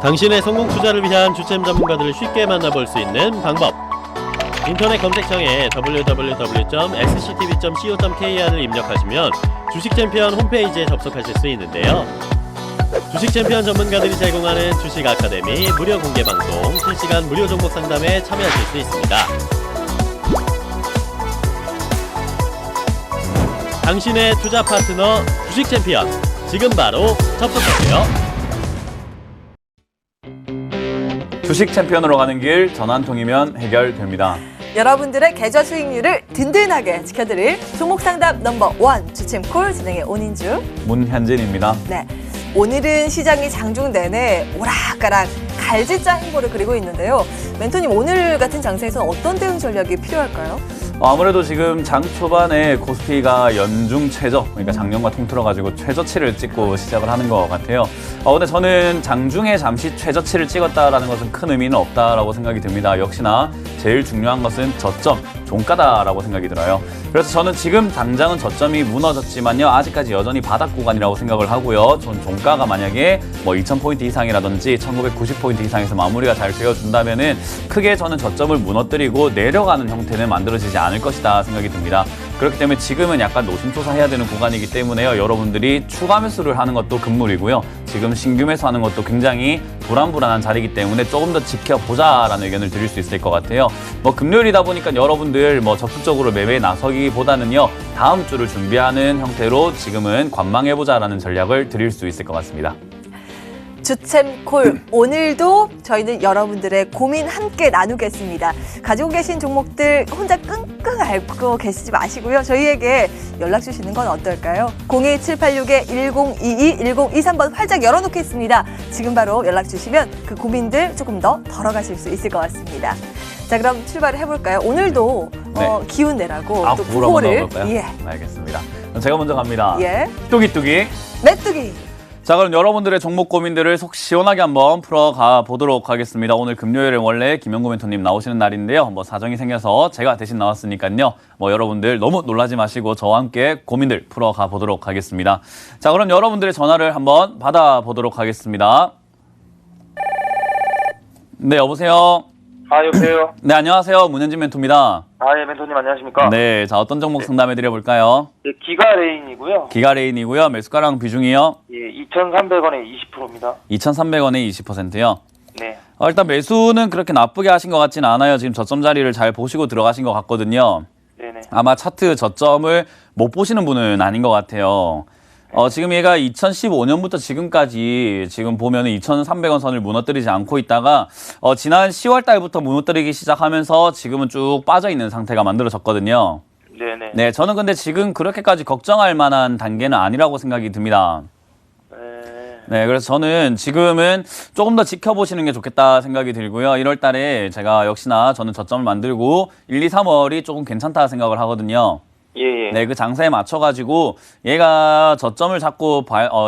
당신의 성공 투자를 위한 주템 전문가들을 쉽게 만나볼 수 있는 방법. 인터넷 검색창에 www.sctv.co.kr을 입력하시면 주식챔피언 홈페이지에 접속하실 수 있는데요. 주식챔피언 전문가들이 제공하는 주식 아카데미 무료 공개 방송, 실시간 무료 종목 상담에 참여하실 수 있습니다. 당신의 투자 파트너 주식챔피언, 지금 바로 접속하세요. 주식 챔피언으로 가는 길 전환통이면 해결됩니다. 여러분들의 계좌 수익률을 든든하게 지켜드릴 종목 상담 넘버1 주챔콜 진행의 온인주 문현진입니다. 네, 오늘은 시장이 장중 내내 오락가락 갈지자 행보를 그리고 있는데요. 멘토님, 오늘 같은 장세에서는 어떤 대응 전략이 필요할까요? 아무래도 지금 장 초반에 코스피가 연중 최저, 그러니까 작년과 통틀어가지고 최저치를 찍고 시작을 하는 것 같아요. 근데 저는 장중에 잠시 최저치를 찍었다라는 것은 큰 의미는 없다라고 생각이 듭니다. 역시나 제일 중요한 것은 저점, 종가다라고 생각이 들어요. 그래서 저는 지금 당장은 저점이 무너졌지만요, 아직까지 여전히 바닥 구간이라고 생각을 하고요. 전 종가가 만약에 뭐 2000포인트 이상이라든지 1990포인트 이상에서 마무리가 잘 되어준다면은 크게 저는 저점을 무너뜨리고 내려가는 형태는 만들어지지 않을 것이다 생각이 듭니다. 그렇기 때문에 지금은 약간 노심초사해야 되는 구간이기 때문에요. 여러분들이 추가 매수를 하는 것도 금물이고요. 지금 신규 매수하는 것도 굉장히 불안불안한 자리이기 때문에 조금 더 지켜보자라는 의견을 드릴 수 있을 것 같아요. 뭐 금요일이다 보니까 여러분들 뭐 적극적으로 매매에 나서기보다는요, 다음 주를 준비하는 형태로 지금은 관망해보자라는 전략을 드릴 수 있을 것 같습니다. 주챔콜, 오늘도 저희는 여러분들의 고민 함께 나누겠습니다. 가지고 계신 종목들 혼자 끙끙 앓고 계시지 마시고요. 저희에게 연락 주시는 건 어떨까요? 02786-1022, 1023번 활짝 열어놓겠습니다. 지금 바로 연락 주시면 그 고민들 조금 더 덜어가실 수 있을 것 같습니다. 자, 그럼 출발을 해볼까요? 오늘도 네. 기운 내라고 또 구호를 한번 구호를 넣어볼까요? 알겠습니다. 그럼 제가 먼저 갑니다. 예. 뚜기뚜기. 메뚜기. 자, 그럼 여러분들의 종목 고민들을 속 시원하게 한번 풀어가 보도록 하겠습니다. 오늘 금요일에 원래 김영구 멘토님 나오시는 날인데요. 뭐 사정이 생겨서 제가 대신 나왔으니까요. 뭐 여러분들 너무 놀라지 마시고 저와 함께 고민들 풀어가 보도록 하겠습니다. 자, 그럼 여러분들의 전화를 한번 받아보도록 하겠습니다. 네, 여보세요? 여보세요? 네, 안녕하세요. 문현진 멘토입니다. 예, 멘토님 안녕하십니까? 네, 자, 어떤 종목 상담해드려볼까요? 예, 기가레인이고요. 기가레인이고요. 매수가랑 비중이요? 예, 2,300원에 20%입니다. 2,300원에 20%요? 네. 일단 매수는 그렇게 나쁘게 하신 것 같지는 않아요. 지금 저점 자리를 잘 보시고 들어가신 것 같거든요. 네네. 아마 차트 저점을 못 보시는 분은 아닌 것 같아요. 지금 얘가 2015년부터 지금까지 지금 보면은 2,300원 선을 무너뜨리지 않고 있다가 지난 10월 달부터 무너뜨리기 시작하면서 지금은 쭉 빠져 있는 상태가 만들어졌거든요. 네네. 네, 저는 근데 지금 그렇게까지 걱정할 만한 단계는 아니라고 생각이 듭니다. 네, 그래서 저는 지금은 조금 더 지켜보시는 게 좋겠다 생각이 들고요. 1월 달에 제가 역시나 저는 저점을 만들고 1, 2, 3월이 조금 괜찮다 생각을 하거든요. 예. 네, 그 장세에 맞춰가지고 얘가 저점을 잡고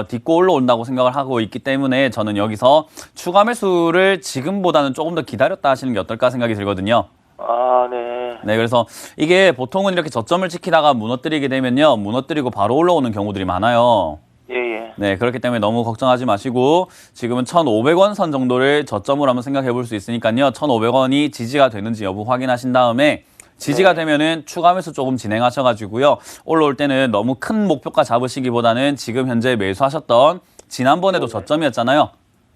딛고 올라온다고 생각을 하고 있기 때문에 저는 여기서 추가 매수를 지금보다는 조금 더 기다렸다 하시는 게 어떨까 생각이 들거든요. 네. 네, 그래서 이게 보통은 이렇게 저점을 지키다가 무너뜨리게 되면요, 무너뜨리고 바로 올라오는 경우들이 많아요. 예. 네, 그렇기 때문에 너무 걱정하지 마시고 지금은 1,500원 선 정도를 저점으로 한번 생각해 볼 수 있으니까요. 1,500원이 지지가 되는지 여부 확인하신 다음에 지지가 되면은 추가 매수 조금 진행하셔가지고요. 올라올 때는 너무 큰 목표가 잡으시기보다는 지금 현재 매수하셨던 지난번에도 저점이었잖아요.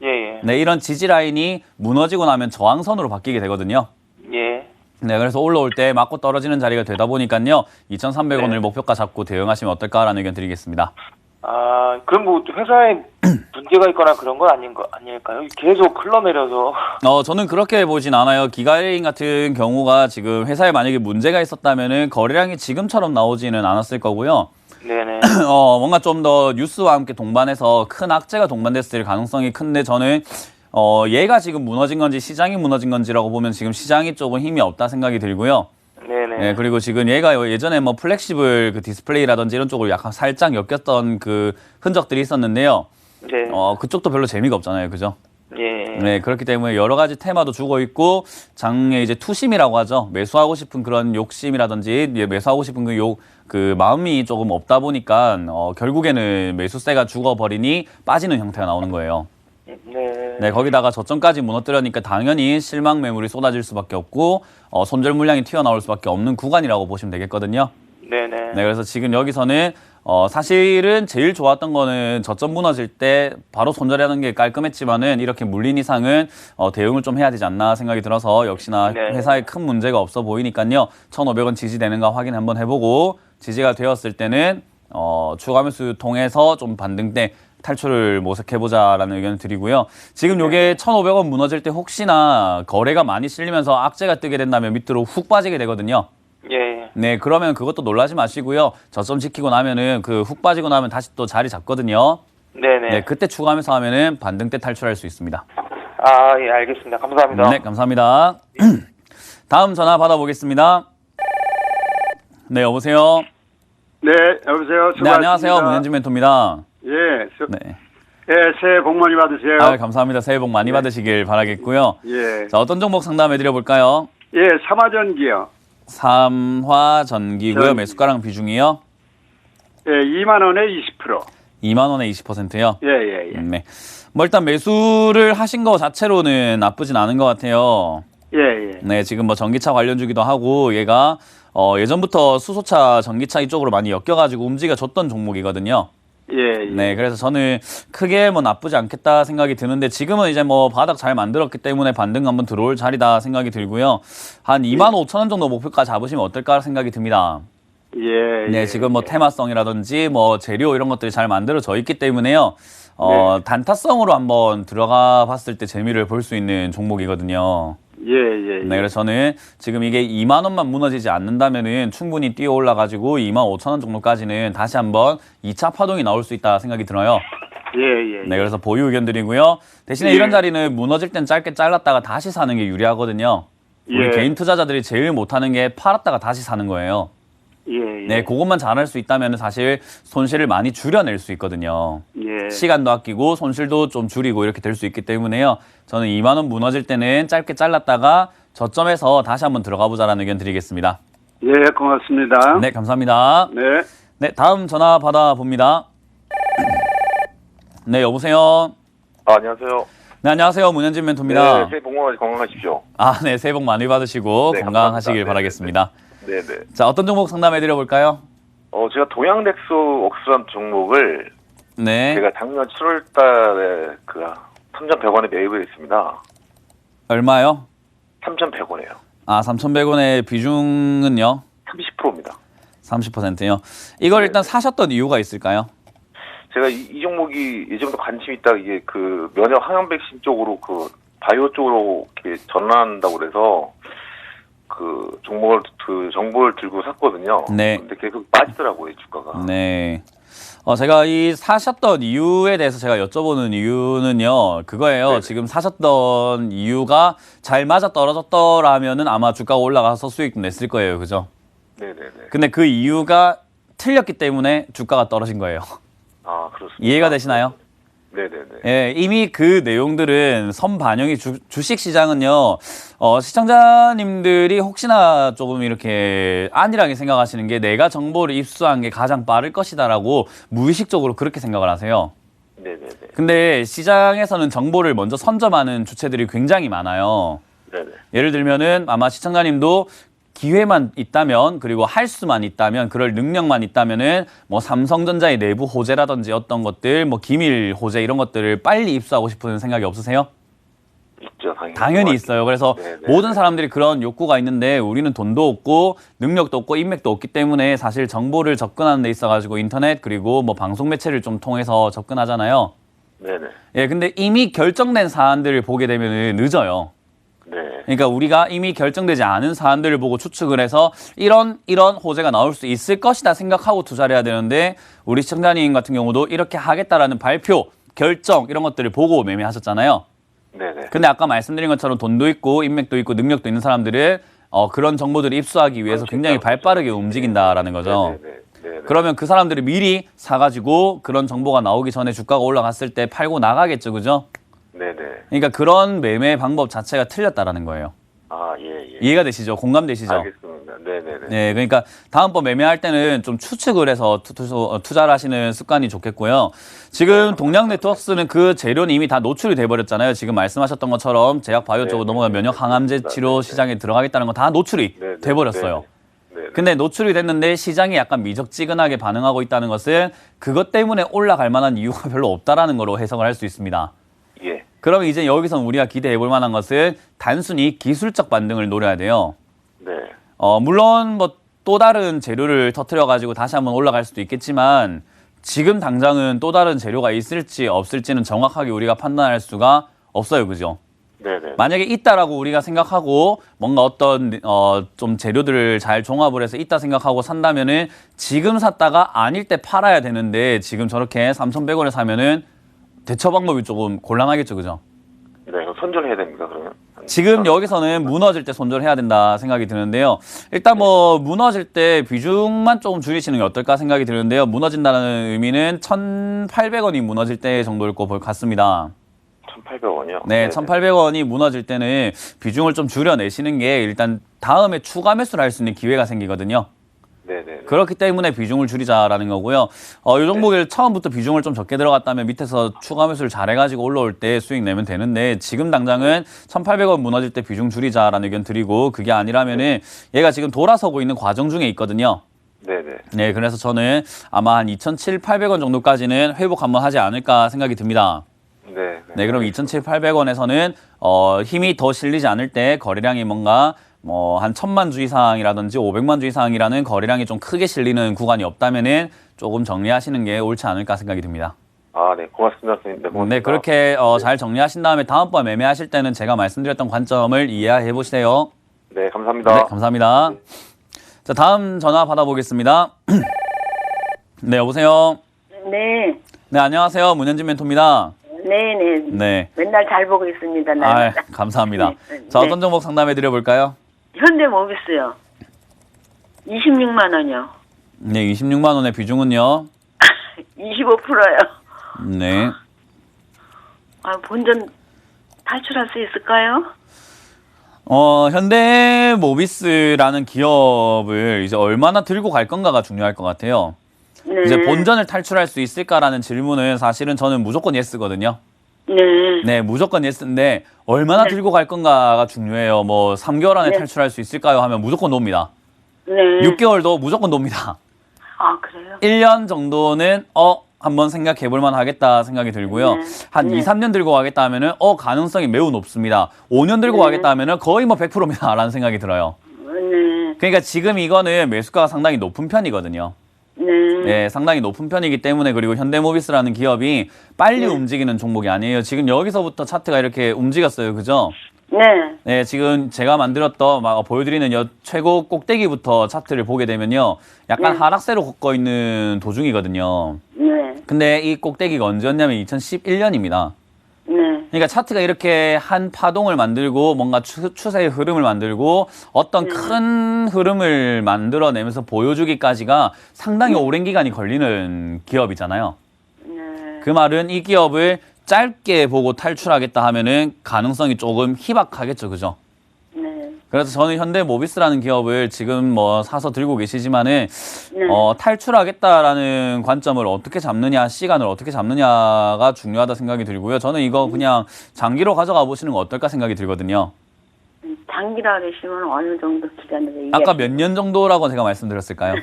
예. 네, 이런 지지 라인이 무너지고 나면 저항선으로 바뀌게 되거든요. 예. 네, 그래서 올라올 때 맞고 떨어지는 자리가 되다 보니까요. 2,300원을 네. 목표가 잡고 대응하시면 어떨까라는 의견 드리겠습니다. 그럼 뭐 회사에 문제가 있거나 그런 건 아닐까요? 계속 흘러내려서. 저는 그렇게 보진 않아요. 기가레인 같은 경우가 지금 회사에 만약에 문제가 있었다면은 거래량이 지금처럼 나오지는 않았을 거고요. 네네. 뭔가 좀 더 뉴스와 함께 동반해서 큰 악재가 동반됐을 가능성이 큰데 저는 얘가 지금 무너진 건지 시장이 무너진 건지라고 보면 지금 시장이 조금 힘이 없다 생각이 들고요. 네네. 네, 그리고 지금 얘가 예전에 뭐 플렉시블 그 디스플레이라든지 이런 쪽으로 약간 살짝 엮였던 그 흔적들이 있었는데요. 네. 그쪽도 별로 재미가 없잖아요. 그죠? 예. 네, 그렇기 때문에 여러 가지 테마도 주고 있고 장에 이제 투심이라고 하죠. 매수하고 싶은 그런 욕심이라든지 매수하고 싶은 그 마음이 조금 없다 보니까 결국에는 매수세가 죽어버리니 빠지는 형태가 나오는 거예요. 네. 네, 거기다가 저점까지 무너뜨려니까 당연히 실망 매물이 쏟아질 수밖에 없고 손절 물량이 튀어나올 수밖에 없는 구간이라고 보시면 되겠거든요. 네네. 네, 그래서 지금 여기서는 사실은 제일 좋았던 거는 저점 무너질 때 바로 손절하는 게 깔끔했지만은 이렇게 물린 이상은 대응을 좀 해야 되지 않나 생각이 들어서 역시나 네. 회사에 큰 문제가 없어 보이니까요. 1,500원 지지되는가 확인 한번 해보고 지지가 되었을 때는 추가 매수 통해서 좀 반등 때 탈출을 모색해보자라는 의견을 드리고요. 지금 요게 1,500원 무너질 때 혹시나 거래가 많이 실리면서 악재가 뜨게 된다면 밑으로 훅 빠지게 되거든요. 예. 네, 그러면 그것도 놀라지 마시고요. 저점 지키고 나면은 그 훅 빠지고 나면 다시 또 자리 잡거든요. 네네. 네, 그때 추가하면서 하면은 반등 때 탈출할 수 있습니다. 아, 예, 알겠습니다. 감사합니다. 네, 감사합니다. 다음 전화 받아보겠습니다. 네, 여보세요. 네, 여보세요. 네, 안녕하세요. 문현진 멘토입니다. 예, 네. 예, 새해 복 많이 받으세요. 아, 감사합니다. 새해 복 많이 받으시길 바라겠고요. 예, 자, 어떤 종목 상담해 드려볼까요? 예, 삼화전기요. 삼화전기고요. 전- 매수가랑 비중이요. 예, 2만 원에 20%. 2만 원에 20%요. 예, 예, 예, 네. 뭐 일단 매수를 하신 거 자체로는 나쁘진 않은 것 같아요. 예, 예, 네, 지금 뭐 전기차 관련주기도 하고 얘가 예전부터 수소차, 전기차 이쪽으로 많이 엮여가지고 움직여줬던 종목이거든요. 예, 예. 네, 그래서 저는 크게 뭐 나쁘지 않겠다 생각이 드는데 지금은 이제 뭐 바닥 잘 만들었기 때문에 반등 한번 들어올 자리다 생각이 들고요. 한 2만 5천 원 정도 목표가 잡으시면 어떨까 생각이 듭니다. 예, 네, 예, 지금 뭐 테마성이라든지 뭐 재료 이런 것들이 잘 만들어져 있기 때문에요. 네. 단타성으로 한번 들어가 봤을 때 재미를 볼 수 있는 종목이거든요. 예, 예, 네, 그래서 저는 지금 이게 2만 원만 무너지지 않는다면은 충분히 뛰어 올라가지고 2만 5천 원 정도까지는 다시 한번 2차 파동이 나올 수 있다 생각이 들어요. 예, 예. 네, 그래서 보유 의견 드리고요. 대신에 예. 이런 자리는 무너질 땐 짧게 잘랐다가 다시 사는 게 유리하거든요. 우리 예. 개인 투자자들이 제일 못하는 게 팔았다가 다시 사는 거예요. 예, 예. 네, 그것만 잘할 수 있다면 사실 손실을 많이 줄여낼 수 있거든요. 예. 시간도 아끼고 손실도 좀 줄이고 이렇게 될 수 있기 때문에요. 저는 2만 원 무너질 때는 짧게 잘랐다가 저점에서 다시 한번 들어가 보자라는 의견 드리겠습니다. 예, 고맙습니다. 네, 감사합니다. 네. 네, 다음 전화 받아봅니다. 네, 여보세요. 아, 안녕하세요. 네, 안녕하세요. 문현진 멘토입니다. 네, 새해 복 많이 건강하십시오. 아, 네, 새해 복 많이 받으시고 네, 건강하시길 감사합니다. 바라겠습니다. 네, 네. 자, 어떤 종목 상담해 드려볼까요? 제가 동양넥소 옥수란 종목을 네, 제가 작년 7월 달에 3,100원에 매입을 했습니다. 얼마요? 3,100원이에요. 아, 3,100원의 비중은요? 30%입니다. 30%요. 이걸 네. 일단 사셨던 이유가 있을까요? 제가 이 종목이 예전부터 관심이 있다. 이게 면역 항염 백신 쪽으로 바이오 쪽으로 이렇게 전환한다고 그래서 정보를 들고 샀거든요. 네. 근데 계속 빠지더라고요, 주가가. 네. 제가 이 사셨던 이유에 대해서 제가 여쭤보는 이유는요, 그거예요. 네네. 지금 사셨던 이유가 잘 맞아 떨어졌더라면은 아마 주가가 올라가서 수익 냈을 거예요. 그죠? 네네네. 근데 그 이유가 틀렸기 때문에 주가가 떨어진 거예요. 아, 그렇습니다. 이해가 되시나요? 네네네. 예, 이미 그 내용들은 선반영이 주식 시장은요, 시청자님들이 혹시나 조금 이렇게 안일하게 생각하시는 게 내가 정보를 입수한 게 가장 빠를 것이다라고 무의식적으로 그렇게 생각을 하세요. 네네네. 근데 시장에서는 정보를 먼저 선점하는 주체들이 굉장히 많아요. 네네. 예를 들면은 아마 시청자님도 기회만 있다면 그리고 할 수만 있다면 그럴 능력만 있다면은 뭐 삼성전자의 내부 호재라든지 어떤 것들 뭐 기밀 호재 이런 것들을 빨리 입수하고 싶은 생각이 없으세요? 있죠, 당연히 있어요. 그래서 네네. 모든 사람들이 그런 욕구가 있는데 우리는 돈도 없고 능력도 없고 인맥도 없기 때문에 사실 정보를 접근하는 데 있어가지고 인터넷 그리고 뭐 방송 매체를 좀 통해서 접근하잖아요. 네네. 예, 근데 이미 결정된 사안들을 보게 되면 늦어요. 네. 그러니까 우리가 이미 결정되지 않은 사안들을 보고 추측을 해서 이런 호재가 나올 수 있을 것이다 생각하고 투자를 해야 되는데 우리 시청자님 같은 경우도 이렇게 하겠다라는 발표, 결정 이런 것들을 보고 매매하셨잖아요. 네네. 근데 아까 말씀드린 것처럼 돈도 있고 인맥도 있고 능력도 있는 사람들은 그런 정보들을 입수하기 위해서 굉장히 발빠르게 움직인다라는 거죠. 네네. 네네. 그러면 그 사람들이 미리 사가지고 그런 정보가 나오기 전에 주가가 올라갔을 때 팔고 나가겠죠, 그죠? 네네. 그러니까 그런 매매 방법 자체가 틀렸다라는 거예요. 아, 예, 예. 이해가 되시죠? 공감되시죠? 알겠습니다. 네네네. 네, 그러니까 다음번 매매할 때는 좀 추측을 해서 투자를 하시는 습관이 좋겠고요. 지금 동양 네트워크스는 그 재료는 이미 다 노출이 돼버렸잖아요. 지금 말씀하셨던 것처럼 제약 바이오 쪽으로 넘어가 면역 항암제 치료 시장에 들어가겠다는 거 다 노출이 돼버렸어요. 근데 노출이 됐는데 시장이 약간 미적지근하게 반응하고 있다는 것은 그것 때문에 올라갈 만한 이유가 별로 없다라는 거로 해석을 할 수 있습니다. 예. 그러면 이제 여기서 우리가 기대해 볼 만한 것은 단순히 기술적 반등을 노려야 돼요. 네. 물론 뭐 또 다른 재료를 터뜨려 가지고 다시 한번 올라갈 수도 있겠지만 지금 당장은 또 다른 재료가 있을지 없을지는 정확하게 우리가 판단할 수가 없어요. 그죠? 네네. 만약에 있다라고 우리가 생각하고 뭔가 어떤 좀 재료들을 잘 종합을 해서 있다 생각하고 산다면은 지금 샀다가 아닐 때 팔아야 되는데 지금 저렇게 3,100원에 사면은 대처 방법이 조금 곤란하겠죠. 그죠? 네, 그럼 손절해야 됩니까, 그러면? 지금 여기서는 무너질 때 손절해야 된다 생각이 드는데요. 일단 뭐 무너질 때 비중만 조금 줄이시는 게 어떨까 생각이 드는데요. 무너진다는 의미는 1,800원이 무너질 때 정도일 것 같습니다. 1,800원이요? 네, 1,800원이 무너질 때는 비중을 좀 줄여내시는 게 일단 다음에 추가 매수를 할 수 있는 기회가 생기거든요. 네네. 그렇기 때문에 비중을 줄이자라는 거고요. 이 종목에 처음부터 비중을 좀 적게 들어갔다면 밑에서 추가 매수를 잘해가지고 올라올 때 수익 내면 되는데 지금 당장은 1,800원 무너질 때 비중 줄이자라는 의견 드리고 그게 아니라면은 얘가 지금 돌아서고 있는 과정 중에 있거든요. 네네. 네, 그래서 저는 아마 한 2,700~800원 정도까지는 회복 한번 하지 않을까 생각이 듭니다. 네. 네, 그럼 2,700~800원에서는 힘이 더 실리지 않을 때 거래량이 뭔가 한 1,000만 주 이상이라든지 500만 주 이상이라는 거래량이 좀 크게 실리는 구간이 없다면은 조금 정리하시는 게 옳지 않을까 생각이 듭니다. 아, 네. 고맙습니다, 선생님. 네, 고맙습니다. 네, 그렇게 잘 정리하신 다음에 다음번 매매하실 때는 제가 말씀드렸던 관점을 이해해 보시세요. 네, 감사합니다. 네, 감사합니다. 자, 다음 전화 받아보겠습니다. 네, 여보세요. 네, 네, 안녕하세요. 문현진 멘토입니다. 네. 네. 맨날 잘 보고 있습니다. 아, 감사합니다. 네. 자, 어떤 종목 상담해 드려볼까요? 현대모비스요. 26만 원이요. 네, 26만 원의 비중은요. 25%요. 네. 본전 탈출할 수 있을까요? 현대모비스라는 기업을 이제 얼마나 들고 갈 건가가 중요할 것 같아요. 네. 이제 본전을 탈출할 수 있을까라는 질문은 사실은 저는 무조건 예스거든요. 네. 네, 무조건 예스인데 얼마나 들고 갈 건가가 중요해요. 뭐 3개월 안에 네. 탈출할 수 있을까요? 하면 무조건 놉니다. 네. 6개월도 무조건 놉니다. 아, 그래요? 1년 정도는 한번 생각해 볼 만하겠다 생각이 들고요. 네. 한 네. 2, 3년 들고 가겠다 하면은 가능성이 매우 높습니다. 5년 들고 네. 가겠다 하면은 거의 뭐 100%입니다라는 생각이 들어요. 네. 그러니까 지금 이거는 매수가가 상당히 높은 편이거든요. 네. 네, 상당히 높은 편이기 때문에 그리고 현대모비스라는 기업이 빨리 움직이는 종목이 아니에요. 지금 여기서부터 차트가 이렇게 움직였어요. 그죠? 네. 네, 지금 제가 만들었던 보여드리는 최고 꼭대기부터 차트를 보게 되면요. 약간 네. 하락세로 걷고 있는 도중이거든요. 네. 근데 이 꼭대기가 언제였냐면 2011년입니다. 네. 그러니까 차트가 이렇게 한 파동을 만들고 뭔가 추세의 흐름을 만들고 어떤 큰 흐름을 만들어내면서 보여주기까지가 상당히 오랜 기간이 걸리는 기업이잖아요. 네. 그 말은 이 기업을 짧게 보고 탈출하겠다 하면은 가능성이 조금 희박하겠죠. 그죠? 네. 그래서 저는 현대모비스라는 기업을 지금 뭐 사서 들고 계시지만은 네. 탈출하겠다라는 관점을 어떻게 잡느냐, 시간을 어떻게 잡느냐가 중요하다 생각이 들고요. 저는 이거 그냥 장기로 가져가 보시는 거 어떨까 생각이 들거든요. 장기라 그러시면 어느 정도 기간으로 아까 몇 년 정도라고 제가 말씀드렸을까요?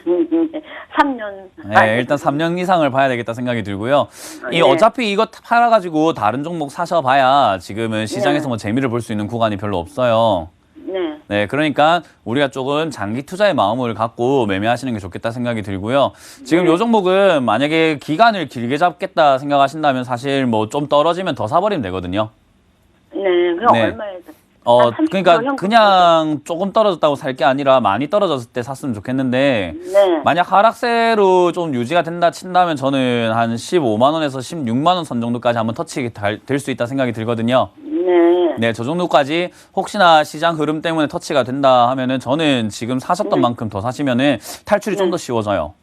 3년. 네, 일단 3년 이상을 봐야 되겠다 생각이 들고요. 이 네. 어차피 이거 팔아가지고 다른 종목 사셔봐야 지금은 시장에서 뭐 재미를 볼 수 있는 구간이 별로 없어요. 네. 네, 그러니까 우리가 조금 장기 투자의 마음을 갖고 매매하시는 게 좋겠다 생각이 들고요. 지금 요 종목은 만약에 기간을 길게 잡겠다 생각하신다면 사실 뭐 좀 떨어지면 더 사버리면 되거든요. 네. 그럼 네. 얼마에? 그러니까 30% 그냥 조금 떨어졌다고 살 게 아니라 많이 떨어졌을 때 샀으면 좋겠는데 네. 만약 하락세로 좀 유지가 된다 친다면 저는 한 15만 원에서 16만 원 선 정도까지 한번 터치가 될 수 있다 생각이 들거든요. 네. 네, 저 정도까지 혹시나 시장 흐름 때문에 터치가 된다 하면은 저는 지금 사셨던 만큼 더 사시면은 탈출이 좀 더 쉬워져요.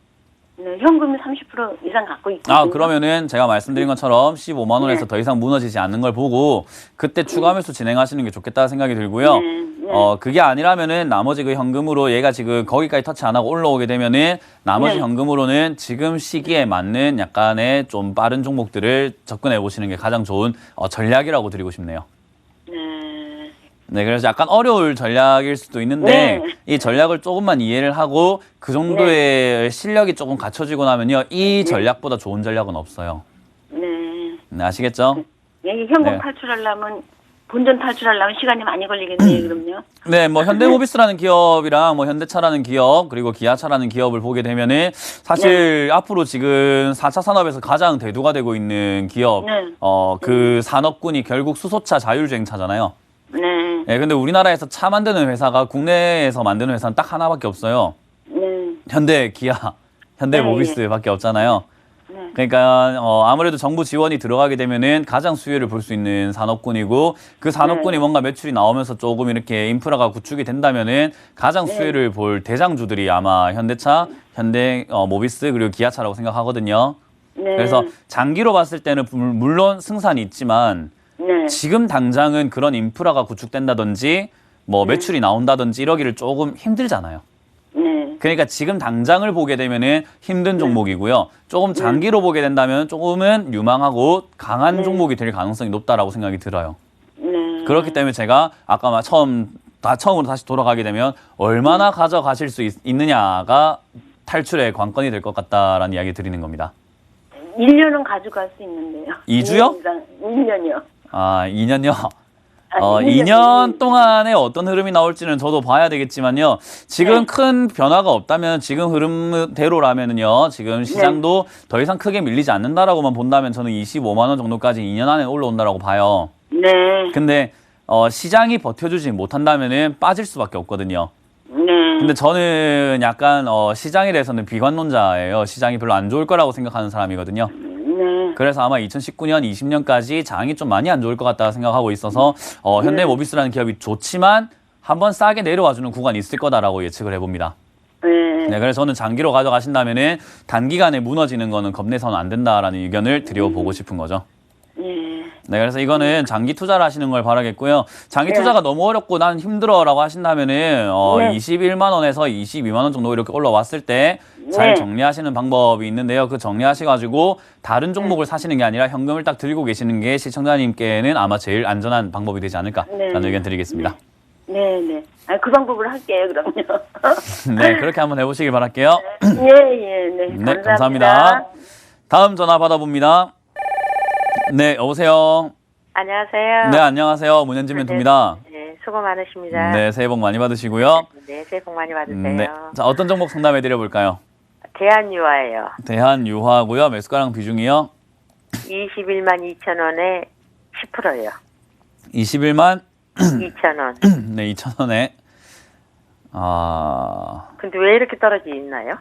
네. 현금이 30% 이상 갖고 있거든요. 그러면은 제가 말씀드린 것처럼 15만 원에서 더 이상 무너지지 않는 걸 보고 그때 추가 매수 진행하시는 게 좋겠다 생각이 들고요. 네. 그게 아니라면은 나머지 그 현금으로 얘가 지금 거기까지 터치 안 하고 올라오게 되면은 나머지 네. 현금으로는 지금 시기에 맞는 약간의 좀 빠른 종목들을 접근해 보시는 게 가장 좋은 전략이라고 드리고 싶네요. 네. 네, 그래서 약간 어려울 전략일 수도 있는데 네. 이 전략을 조금만 이해를 하고 그 정도의 실력이 조금 갖춰지고 나면요. 이 전략보다 좋은 전략은 없어요. 네. 네, 아시겠죠? 이 현금 네. 탈출하려면 본전 탈출하려면 시간이 많이 걸리겠네요. 그럼요. 네, 뭐 현대모비스라는 기업이랑 뭐 현대차라는 기업 그리고 기아차라는 기업을 보게 되면은 사실 앞으로 지금 4차 산업에서 가장 대두가 되고 있는 기업 네. 그 산업군이 결국 수소차 자율주행차잖아요. 네. 네, 근데 우리나라에서 차 만드는 회사가 국내에서 만드는 회사는 딱 하나밖에 없어요. 네. 현대, 기아, 현대모비스밖에 없잖아요. 네. 그러니까 아무래도 정부 지원이 들어가게 되면은 가장 수혜를 볼 수 있는 산업군이고 그 산업군이 네. 뭔가 매출이 나오면서 조금 이렇게 인프라가 구축이 된다면은 가장 수혜를 볼 대장주들이 아마 현대차, 현대모비스 그리고 기아차라고 생각하거든요. 네. 그래서 장기로 봤을 때는 물론 승산이 있지만 네. 지금 당장은 그런 인프라가 구축된다든지 뭐 매출이 나온다든지 이러기를 조금 힘들잖아요. 네. 그러니까 지금 당장을 보게 되면은 힘든 종목이고요. 조금 장기로 보게 된다면 조금은 유망하고 강한 종목이 될 가능성이 높다라고 생각이 들어요. 네. 그렇기 때문에 제가 아까 처음으로 다시 돌아가게 되면 얼마나 가져가실 수 있느냐가 탈출의 관건이 될 것 같다라는 이야기 드리는 겁니다. 1년은 가져갈 수 있는데요. 2주요? 1년이요. 아, 2년요? 아니, 2년 동안에 어떤 흐름이 나올지는 저도 봐야 되겠지만요. 지금 큰 변화가 없다면 지금 흐름대로라면은요. 지금 시장도 더 이상 크게 밀리지 않는다라고만 본다면 저는 25만 원 정도까지 2년 안에 올라온다라고 봐요. 네. 근데 시장이 버텨주지 못한다면은 빠질 수밖에 없거든요. 네. 근데 저는 약간 시장에 대해서는 비관론자예요. 시장이 별로 안 좋을 거라고 생각하는 사람이거든요. 네. 그래서 아마 2019년, 20년까지 장이 좀 많이 안 좋을 것 같다 생각하고 있어서 현대모비스라는 기업이 좋지만 한번 싸게 내려와주는 구간이 있을 거다라고 예측을 해봅니다. 네. 네, 그래서 저는 장기로 가져가신다면은 단기간에 무너지는 거는 겁내서는 안 된다라는 의견을 드려보고 싶은 거죠. 네. 네, 그래서 이거는 장기 투자를 하시는 걸 바라겠고요. 장기 투자가 너무 어렵고 난 힘들어라고 하신다면은 21만 원에서 22만 원 정도 이렇게 올라왔을 때 잘 정리하시는 방법이 있는데요. 그 정리하셔가지고 다른 종목을 사시는 게 아니라 현금을 딱 들고 계시는 게 시청자님께는 아마 제일 안전한 방법이 되지 않을까라는 의견 드리겠습니다. 네. 네. 그 방법을 할게요, 그럼요. 네, 그렇게 한번 해보시길 바랄게요. 네. 네, 감사합니다. 다음 전화 받아봅니다. 네, 여보세요. 안녕하세요. 네, 안녕하세요. 문현진 멘토입니다. 네, 수고 많으십니다. 네, 새해 복 많이 받으시고요. 네, 새해 복 많이 받으세요. 네, 자, 어떤 종목 상담해 드려볼까요? 대한유화예요. 대한유화고요. 매수가랑 비중이요? 21만 2천 원에 10%예요. 21만 2천 원. 네, 2,000원에 근데 왜 이렇게 떨어져 있나요?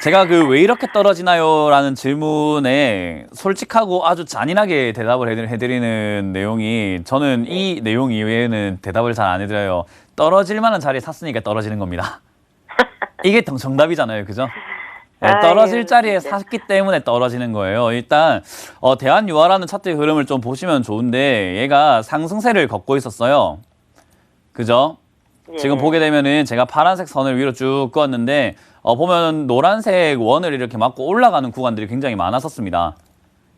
제가 그 왜 이렇게 떨어지나요라는 질문에 솔직하고 아주 잔인하게 대답을 해드리는 내용이 저는 이 내용 이외에는 대답을 잘 안 해드려요. 떨어질 만한 자리에 샀으니까 떨어지는 겁니다. 이게 정답이잖아요, 그죠? 네, 떨어질 자리에 샀기 때문에 떨어지는 거예요. 일단 대한유화라는 차트의 흐름을 좀 보시면 좋은데 얘가 상승세를 걷고 있었어요. 그죠? 지금 보게 되면은 제가 파란색 선을 위로 쭉 그었는데 보면 노란색 원을 이렇게 맞고 올라가는 구간들이 굉장히 많았었습니다.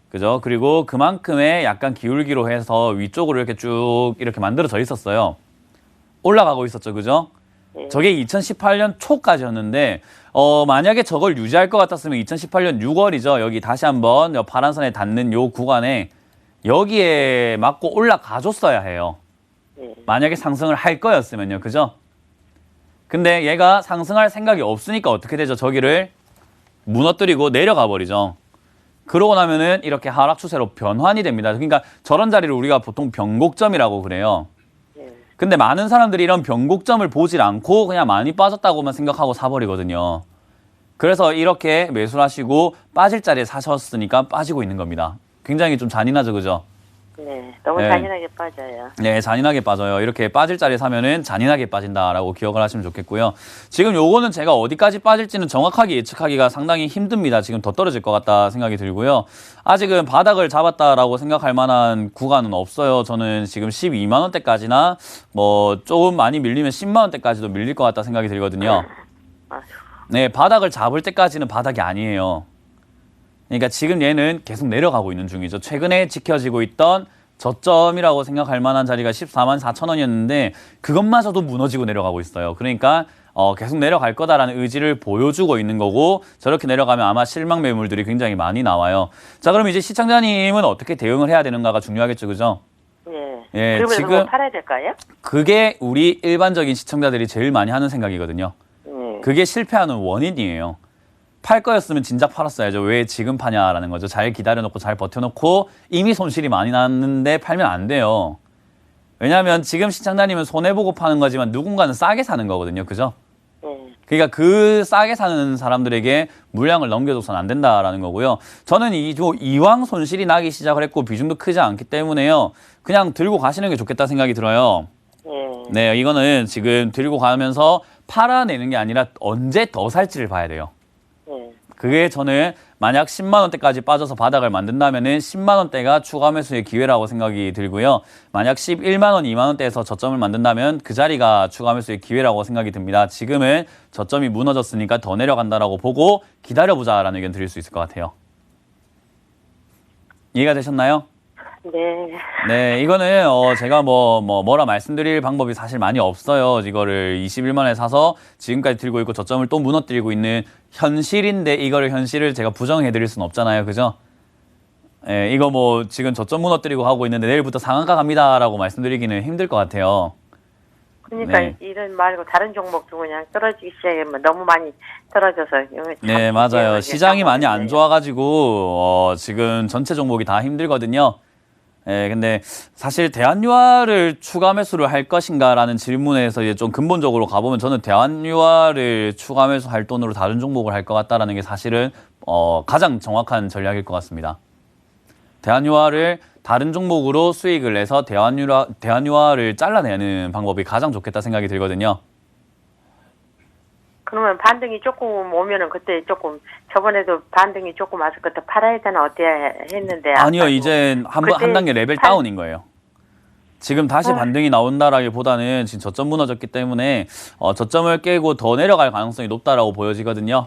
그죠? 그리고 그만큼의 약간 기울기로 해서 위쪽으로 이렇게 쭉 이렇게 만들어져 있었어요. 올라가고 있었죠, 그죠? 저게 2018년 초까지였는데 만약에 저걸 유지할 것 같았으면 2018년 6월이죠. 여기 다시 한번 파란 선에 닿는 요 구간에 여기에 맞고 올라가줬어야 해요. 만약에 상승을 할 거였으면요. 그죠? 근데 얘가 상승할 생각이 없으니까 어떻게 되죠? 저기를 무너뜨리고 내려가 버리죠. 그러고 나면은 이렇게 하락 추세로 변환이 됩니다. 그러니까 저런 자리를 우리가 보통 변곡점이라고 그래요. 근데 많은 사람들이 이런 변곡점을 보질 않고 그냥 많이 빠졌다고만 생각하고 사버리거든요. 그래서 이렇게 매수를 하시고 빠질 자리에 사셨으니까 빠지고 있는 겁니다. 굉장히 좀 잔인하죠, 그죠? 네, 너무 네. 잔인하게 빠져요. 네, 잔인하게 빠져요. 이렇게 빠질 자리 사면은 잔인하게 빠진다라고 기억을 하시면 좋겠고요. 지금 요거는 제가 어디까지 빠질지는 정확하게 예측하기가 상당히 힘듭니다. 지금 더 떨어질 것 같다 생각이 들고요. 아직은 바닥을 잡았다라고 생각할 만한 구간은 없어요. 저는 지금 12만 원대까지나 뭐 조금 많이 밀리면 10만 원대까지도 밀릴 것 같다 생각이 들거든요. 네, 바닥을 잡을 때까지는 바닥이 아니에요. 그러니까 지금 얘는 계속 내려가고 있는 중이죠. 최근에 지켜지고 있던 저점이라고 생각할 만한 자리가 14만 4천 원이었는데 그것마저도 무너지고 내려가고 있어요. 그러니까 계속 내려갈 거다라는 의지를 보여주고 있는 거고 저렇게 내려가면 아마 실망 매물들이 굉장히 많이 나와요. 자, 그럼 이제 시청자님은 어떻게 대응을 해야 되는가가 중요하겠죠, 그죠? 네. 예, 그러면 지금 그거 팔아야 될까요? 그게 우리 일반적인 시청자들이 제일 많이 하는 생각이거든요. 네. 그게 실패하는 원인이에요. 팔 거였으면 진작 팔았어야죠. 왜 지금 파냐라는 거죠. 잘 기다려놓고 잘 버텨놓고 이미 손실이 많이 났는데 팔면 안 돼요. 왜냐하면 지금 시청자님은 손해보고 파는 거지만 누군가는 싸게 사는 거거든요. 그죠? 네. 그러니까 그 싸게 사는 사람들에게 물량을 넘겨줘서는 안 된다라는 거고요. 저는 이왕 손실이 나기 시작을 했고 비중도 크지 않기 때문에요. 그냥 들고 가시는 게 좋겠다 생각이 들어요. 네. 네, 이거는 지금 들고 가면서 팔아내는 게 아니라 언제 더 살지를 봐야 돼요. 네. 그게 저는 만약 10만 원대까지 빠져서 바닥을 만든다면은 10만 원대가 추가 매수의 기회라고 생각이 들고요. 만약 11만 원, 2만 원대에서 저점을 만든다면 그 자리가 추가 매수의 기회라고 생각이 듭니다. 지금은 저점이 무너졌으니까 더 내려간다라고 보고 기다려보자라는 의견 드릴 수 있을 것 같아요. 이해가 되셨나요? 네. 네, 이거는 제가 뭐라 말씀드릴 방법이 사실 많이 없어요. 이거를 21만 원에 사서 지금까지 들고 있고 저점을 또 무너뜨리고 있는 현실인데 이거를 현실을 제가 부정해 드릴 수는 없잖아요. 그죠? 예, 이거 뭐 지금 저점 무너뜨리고 하고 있는데 내일부터 상한가 갑니다라고 말씀드리기는 힘들 것 같아요. 그러니까 네. 이런 말고 다른 종목도 그냥 떨어지기 시작하면 너무 많이 떨어져서. 네, 맞아요. 시장이 많이 안 좋아가지고 지금 전체 종목이 다 힘들거든요. 예, 근데 사실 대한유화를 추가 매수를 할 것인가라는 질문에서 이제 좀 근본적으로 가보면 저는 대한유화를 추가 매수할 돈으로 다른 종목을 할 것 같다라는 게 사실은 가장 정확한 전략일 것 같습니다. 대한유화를 다른 종목으로 수익을 내서 대한유화를 잘라내는 방법이 가장 좋겠다 생각이 들거든요. 그러면 반등이 조금 오면은 그때 조금 저번에도 반등이 조금 와서 그때 팔아야 되나 어때야 했는데. 아니요, 아까도. 이제 한 단계 레벨 다운인 거예요. 지금 다시 반등이 나온다라기보다는 지금 저점 무너졌기 때문에 저점을 깨고 더 내려갈 가능성이 높다라고 보여지거든요.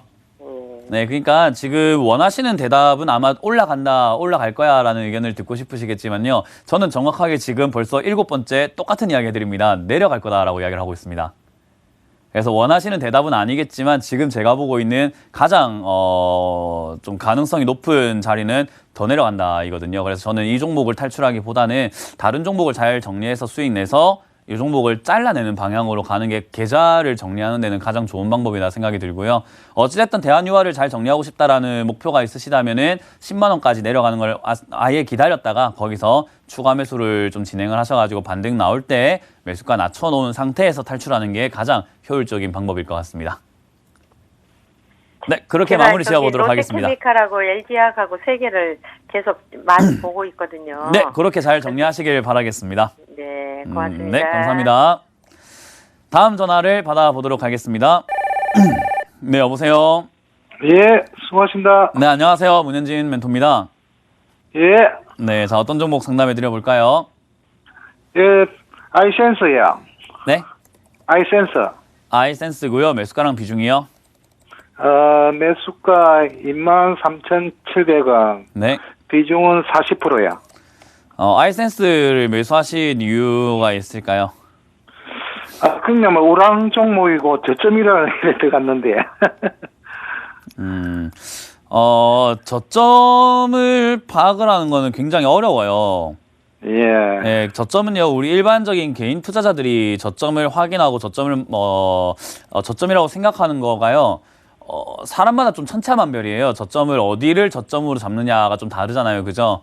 네, 그러니까 지금 원하시는 대답은 아마 올라갈 거야라는 의견을 듣고 싶으시겠지만요. 저는 정확하게 지금 벌써 7번째 똑같은 이야기 해드립니다. 내려갈 거다라고 이야기를 하고 있습니다. 그래서 원하시는 대답은 아니겠지만 지금 제가 보고 있는 가장 좀 가능성이 높은 자리는 더 내려간다 이거든요. 그래서 저는 이 종목을 탈출하기보다는 다른 종목을 잘 정리해서 수익 내서 이 종목을 잘라내는 방향으로 가는 게 계좌를 정리하는 데는 가장 좋은 방법이다 생각이 들고요. 어찌됐든 대한유화를 잘 정리하고 싶다라는 목표가 있으시다면은 10만 원까지 내려가는 걸 아예 기다렸다가 거기서 추가 매수를 좀 진행을 하셔가지고 반등 나올 때 매수가 낮춰놓은 상태에서 탈출하는 게 가장 효율적인 방법일 것 같습니다. 네, 그렇게 마무리 지어보도록 하겠습니다. 롯데케미칼하고 LG화학하고 세 개를 계속 많이 보고 있거든요. 네, 그렇게 잘 정리하시길 바라겠습니다. 네, 고맙습니다. 네, 감사합니다. 다음 전화를 받아보도록 하겠습니다. 네, 여보세요. 예, 수고하십니다. 네, 안녕하세요. 문현진 멘토입니다. 예, 네, 자, 어떤 종목 상담해 드려볼까요? 예, 아이센서요. 네, 아이센서. 아이센스고요. 매수가랑 비중이요. 매수가 23,700원. 네, 비중은 40%야. 아이센스를 매수하신 이유가 있을까요? 그냥 뭐 우량 종목이고 저점이라 이래 들어갔는데. 저점을 파악을 하는 거는 굉장히 어려워요. 예. 네, 저점은요, 우리 일반적인 개인 투자자들이 저점을 확인하고 저점이라고 생각하는 거가요, 사람마다 좀 천차만별이에요. 저점을 어디를 저점으로 잡느냐가 좀 다르잖아요. 그죠?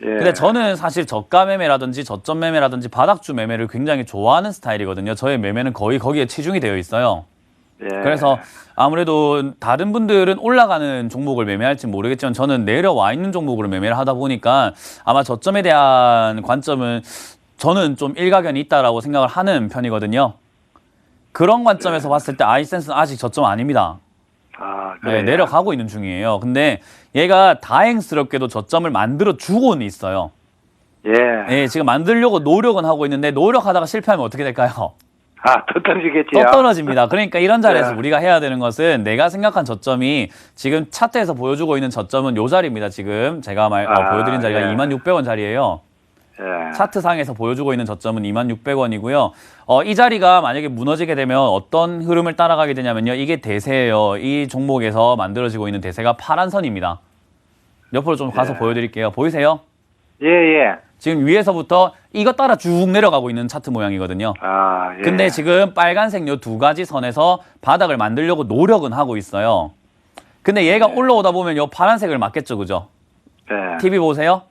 예. 근데 저는 사실 저가 매매라든지 저점 매매라든지 바닥주 매매를 굉장히 좋아하는 스타일이거든요. 저의 매매는 거의 거기에 치중이 되어 있어요. 예. 그래서 아무래도 다른 분들은 올라가는 종목을 매매할지 모르겠지만 저는 내려와 있는 종목으로 매매를 하다 보니까 아마 저점에 대한 관점은 저는 좀 일가견이 있다라고 생각을 하는 편이거든요. 그런 관점에서 봤을 때 아이센스는 아직 저점 아닙니다. 아, 네, 그래요? 내려가고 있는 중이에요. 근데 얘가 다행스럽게도 저점을 만들어 주고는 있어요. 예. 예, 지금 만들려고 노력은 하고 있는데 노력하다가 실패하면 어떻게 될까요? 아, 더 떨어지겠지요. 또 떨어집니다. 그러니까 이런 자리에서 네. 우리가 해야 되는 것은 내가 생각한 저점이 지금 차트에서 보여주고 있는 저점은 요 자리입니다. 지금 제가 보여드린 자리가 예. 26,600원 자리예요. 예. 차트상에서 보여주고 있는 저점은 26,600원이고요. 이 자리가 만약에 무너지게 되면 어떤 흐름을 따라가게 되냐면요. 이게 대세예요. 이 종목에서 만들어지고 있는 대세가 파란 선입니다. 옆으로 좀 가서 보여드릴게요. 보이세요? 예, 예. 지금 위에서부터 이거 따라 쭉 내려가고 있는 차트 모양이거든요. 아, 예. 근데 지금 빨간색 요 두 가지 선에서 바닥을 만들려고 노력은 하고 있어요. 근데 얘가 올라오다 보면 요 파란색을 맞겠죠, 그죠? 예. TV 보세요.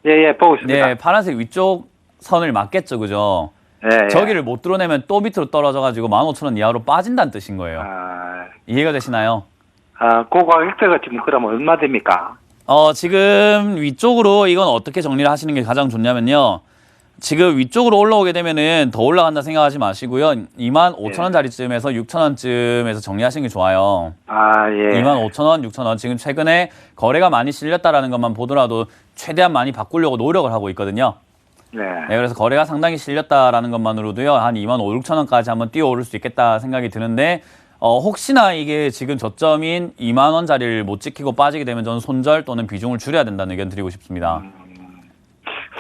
예, 예, 보고 있습니다. 네, 파란색 위쪽 선을 맞겠죠, 그죠? 예, 예. 저기를 못 뚫어내면 또 밑으로 떨어져가지고 15,000원 이하로 빠진다는 뜻인 거예요. 이해가 되시나요? 그 가격대가 지금 그러면 얼마 됩니까? 지금 위쪽으로 이건 어떻게 정리를 하시는 게 가장 좋냐면요. 지금 위쪽으로 올라오게 되면은 더 올라간다 생각하지 마시고요. 25,000원짜리쯤에서 6,000원쯤에서 정리하시는 게 좋아요. 아, 예. 25,000원, 6,000원. 지금 최근에 거래가 많이 실렸다라는 것만 보더라도 최대한 많이 바꾸려고 노력을 하고 있거든요. 네. 네, 그래서 거래가 상당히 실렸다라는 것만으로도요. 한 25,000, 6,000원까지 한번 뛰어오를 수 있겠다 생각이 드는데 혹시나 이게 지금 저점인 2만 원짜리를 못 지키고 빠지게 되면 저는 손절 또는 비중을 줄여야 된다는 의견 드리고 싶습니다.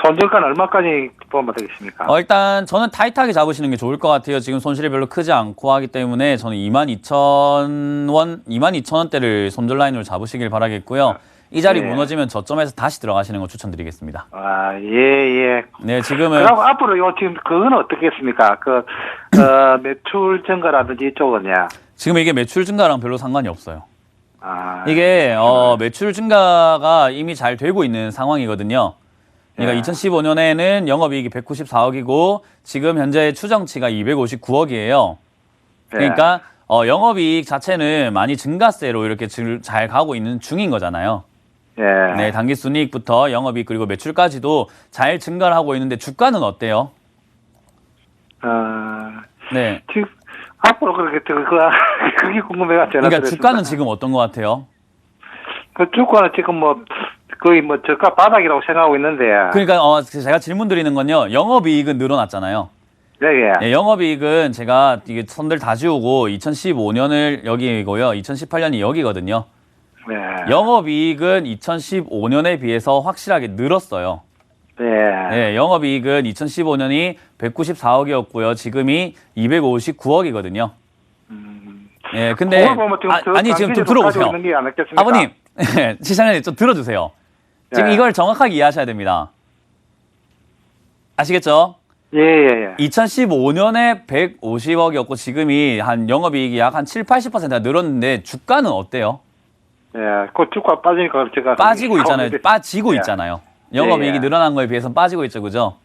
손절가는 얼마까지 보면 되겠습니까? 일단 저는 타이트하게 잡으시는 게 좋을 것 같아요. 지금 손실이 별로 크지 않고 하기 때문에 저는 22,000원, 22,000원대를 손절 라인으로 잡으시길 바라겠고요. 이 자리 예. 무너지면 저점에서 다시 들어가시는 거 추천드리겠습니다. 아, 예, 예. 네, 지금은 그럼 앞으로 지금 그건 어떻겠습니까? 매출 증가라든지 이쪽은요. 지금 이게 매출 증가랑 별로 상관이 없어요. 아, 이게 매출 증가가 이미 잘 되고 있는 상황이거든요. 그러니까 예. 2015년에는 영업이익이 194억이고 지금 현재 추정치가 259억이에요. 그러니까 영업이익 자체는 많이 증가세로 이렇게 잘 가고 있는 중인 거잖아요. 예. 네, 당기순이익부터 영업이익 그리고 매출까지도 잘 증가를 하고 있는데 주가는 어때요? 네. 지금 앞으로 그렇게 그게 궁금해가지고. 그러니까 주가는 지금 어떤 것 같아요? 그 주가는 지금 거의 저가 바닥이라고 생각하고 있는데. 그러니까 제가 질문 드리는 건요. 영업이익은 늘어났잖아요. 예, 예. 네, 영업이익은 제가 이게 선들 다 지우고 2015년을 여기고요. 2018년이 여기거든요. 네. 영업이익은 2015년에 비해서 확실하게 늘었어요. 예. 네, 영업이익은 2015년이 194억이었고요. 지금이 259억이거든요. 네, 근데 그걸 보면 지금 아니 지금 좀 가지고 들어보세요. 있는 게 아니겠습니까? 아버님, 시장님 좀 들어주세요. 지금 예. 이걸 정확하게 이해하셔야 됩니다. 아시겠죠? 예, 예, 예. 2015년에 150억이었고 지금이 한 영업이익이 약 한 7, 80%가 늘었는데 주가는 어때요? 예, 그 주가 빠지니까 제가 빠지고 있잖아요. 빠지고 예. 있잖아요. 영업이익이 예. 늘어난 거에 비해서는 빠지고 있죠. 그죠?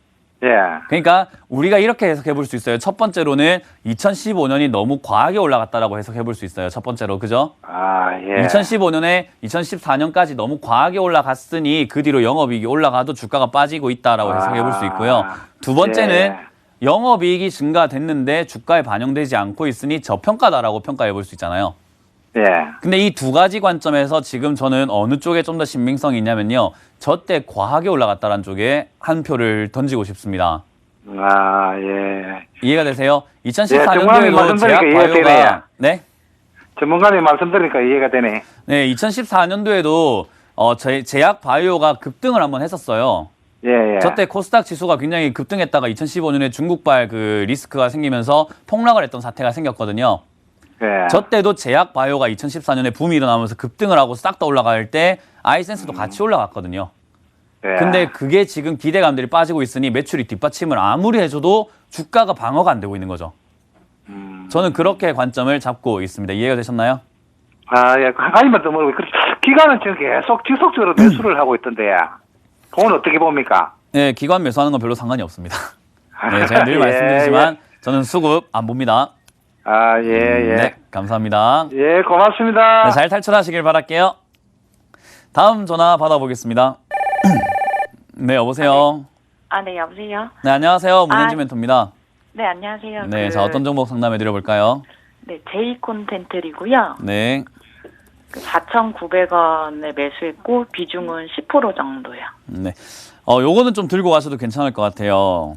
예. 그러니까 우리가 이렇게 해석해 볼 수 있어요. 첫 번째로는 2015년이 너무 과하게 올라갔다라고 해석해 볼 수 있어요. 첫 번째로. 그죠? 아, 예. 2015년에 2014년까지 너무 과하게 올라갔으니 그 뒤로 영업이익이 올라가도 주가가 빠지고 있다라고 해석해 볼 수 있고요. 두 번째는 예. 영업이익이 증가됐는데 주가에 반영되지 않고 있으니 저평가다라고 평가해 볼 수 있잖아요. 예. 근데 이 두 가지 관점에서 지금 저는 어느 쪽에 좀 더 신빙성이 있냐면요. 저때 과하게 올라갔다는 쪽에 한 표를 던지고 싶습니다. 아, 예. 이해가 되세요? 전문가님 2014년도에도 말씀 제약 들으니까 이해가 되네요. 바이오가 네? 전문가님 말씀 들으니까 이해가 되네. 네, 2014년도에도 제약 바이오가 급등을 한번 했었어요. 예, 예. 저때 코스닥 지수가 굉장히 급등했다가 2015년에 중국발 그 리스크가 생기면서 폭락을 했던 사태가 생겼거든요. 예. 저 때도 제약 바이오가 2014년에 붐이 일어나면서 급등을 하고 싹 다 올라갈 때 아이센스도 같이 올라갔거든요. 예. 근데 그게 지금 기대감들이 빠지고 있으니 매출이 뒷받침을 아무리 해줘도 주가가 방어가 안 되고 있는 거죠. 저는 그렇게 관점을 잡고 있습니다. 이해가 되셨나요? 아, 예. 한 가지만 더 물어보고. 기관은 지금 계속 지속적으로 매수를 하고 있던데. 그건 어떻게 봅니까? 네, 기관 매수하는 건 별로 상관이 없습니다. 네, 제가 늘 예, 말씀드리지만 저는 수급 안 봅니다. 아, 예. 네, 감사합니다. 예, 고맙습니다. 네, 잘 탈출하시길 바랄게요. 다음 전화 받아보겠습니다. 네, 여보세요. 네, 여보세요? 네, 안녕하세요. 문현진 멘토입니다. 네, 안녕하세요. 네, 자, 어떤 종목 상담해 드려볼까요? 네, 제이 콘텐트리고요. 네, 4,900원에 매수했고, 비중은 10% 정도요. 네. 요거는 좀 들고 가셔도 괜찮을 것 같아요.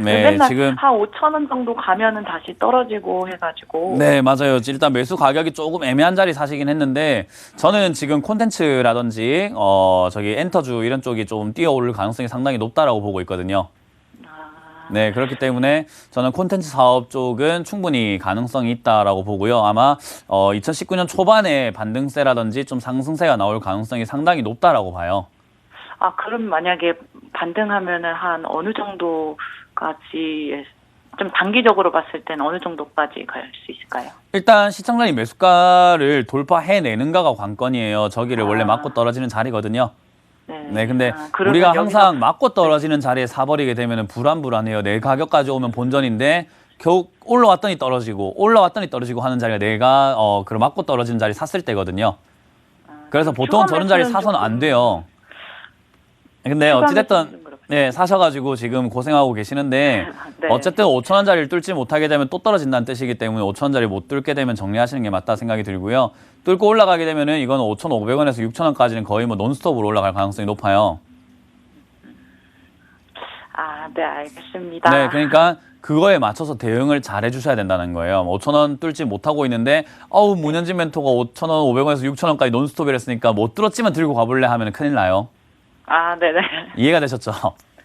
네, 맨날 지금. 한 5,000원 정도 가면은 다시 떨어지고 해가지고. 네, 맞아요. 일단 매수 가격이 조금 애매한 자리 사시긴 했는데, 저는 지금 콘텐츠라든지, 저기 엔터주 이런 쪽이 좀 뛰어오를 가능성이 상당히 높다라고 보고 있거든요. 네, 그렇기 때문에 저는 콘텐츠 사업 쪽은 충분히 가능성이 있다라고 보고요. 아마 2019년 초반에 반등세라든지 좀 상승세가 나올 가능성이 상당히 높다라고 봐요. 그럼 만약에 반등하면은 한 어느 정도까지, 좀 단기적으로 봤을 때는 어느 정도까지 갈 수 있을까요? 일단 시청자님 매수가를 돌파해내는가가 관건이에요. 저기를 원래 맞고 떨어지는 자리거든요. 네, 근데 우리가 항상 맞고 떨어지는 자리에 사버리게 되면 불안해요. 내 가격까지 오면 본전인데 겨우 올라왔더니 떨어지고 하는 자리가 내가 그런 맞고 떨어지는 자리 샀을 때거든요. 그래서 보통 저런 자리 사서는 안 돼요. 근데 어찌됐든 네, 사셔가지고 지금 고생하고 계시는데 네. 어쨌든 5,000원짜리를 뚫지 못하게 되면 또 떨어진다는 뜻이기 때문에 5,000원짜리 못 뚫게 되면 정리하시는 게 맞다 생각이 들고요. 뚫고 올라가게 되면은 이건 5,500원에서 6,000원까지는 거의 뭐 논스톱으로 올라갈 가능성이 높아요. 네, 알겠습니다. 네, 그러니까 그거에 맞춰서 대응을 잘 해주셔야 된다는 거예요. 5,000원 뚫지 못하고 있는데 문현진 멘토가 5,000원, 500원에서 6,000원까지 논스톱이랬으니까 못 뚫었지만 들고 가볼래 하면 큰일 나요. 네네. 이해가 되셨죠?